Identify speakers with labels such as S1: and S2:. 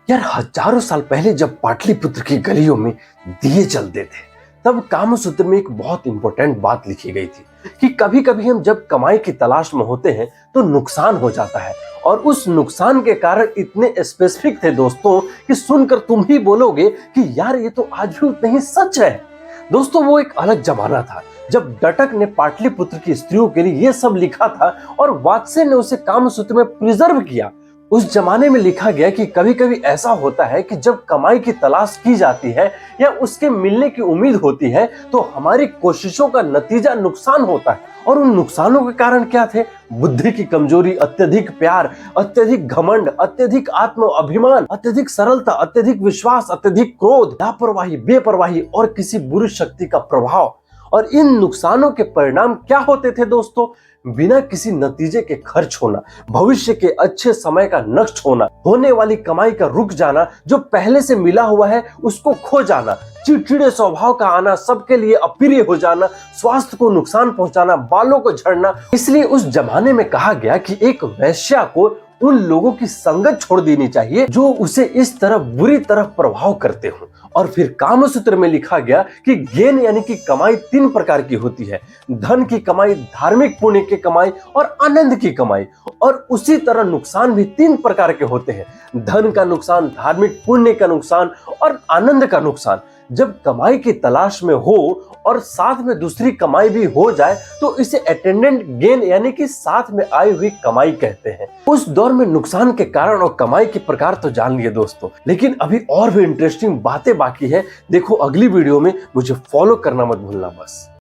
S1: यार हजारों साल पहले जब पाटलिपुत्र की गलियों में दिए जलते थे तब कामसूत्र में एक बहुत इंपॉर्टेंट बात लिखी गई थी कि कभी कभी हम जब कमाई की तलाश में होते हैं तो नुकसान हो जाता है। और उस नुकसान के कारण इतने स्पेसिफिक थे दोस्तों कि सुनकर तुम ही बोलोगे कि यार ये तो आज भी उतना ही सच है। दोस्तों वो एक अलग जमाना था जब डटक ने पाटलिपुत्र की स्त्रियों के लिए ये सब लिखा था और वात्स्य ने उसे कामसूत्र में प्रिजर्व किया। उस जमाने में लिखा गया कि कभी कभी ऐसा होता है कि जब कमाई की तलाश की जाती है या उसके मिलने की उम्मीद होती है तो हमारी कोशिशों का नतीजा नुकसान होता है। और उन नुकसानों के कारण क्या थे? बुद्धि की कमजोरी, अत्यधिक प्यार, अत्यधिक घमंड, अत्यधिक आत्म अभिमान, अत्यधिक सरलता, अत्यधिक विश्वास, अत्यधिक क्रोध, लापरवाही, बेपरवाही और किसी बुरी शक्ति का प्रभाव। और इन नुकसानों के परिणाम क्या होते थे दोस्तों? बिना किसी नतीजे के खर्च होना, भविष्य के अच्छे समय का नष्ट होना, होने वाली कमाई का रुक जाना, जो पहले से मिला हुआ है उसको खो जाना, चिड़चिड़े स्वभाव का आना, सबके लिए अप्रिय हो जाना, स्वास्थ्य को नुकसान पहुंचाना, बालों को झड़ना। इसलिए उस जमाने में कहा गया कि एक वैश्या को उन लोगों की संगत छोड़ देनी चाहिए जो उसे इस तरह बुरी तरह प्रभाव करते हो। और फिर कामसूत्र में लिखा गया कि गेन यानी कि कमाई 3 प्रकार की होती है: धन की कमाई, धार्मिक पुण्य की कमाई और आनंद की कमाई। और उसी तरह नुकसान भी 3 प्रकार के होते हैं: धन का नुकसान, धार्मिक पुण्य का नुकसान और आनंद का नुकसान। जब कमाई की तलाश में हो और साथ में दूसरी कमाई भी हो जाए तो इसे अटेंडेंट गेन यानी कि साथ में आई हुई कमाई कहते हैं। उस दौर में नुकसान के कारण और कमाई के प्रकार तो जान लिए दोस्तों, लेकिन अभी और भी इंटरेस्टिंग बातें बाकी है। देखो अगली वीडियो में, मुझे फॉलो करना मत भूलना बस।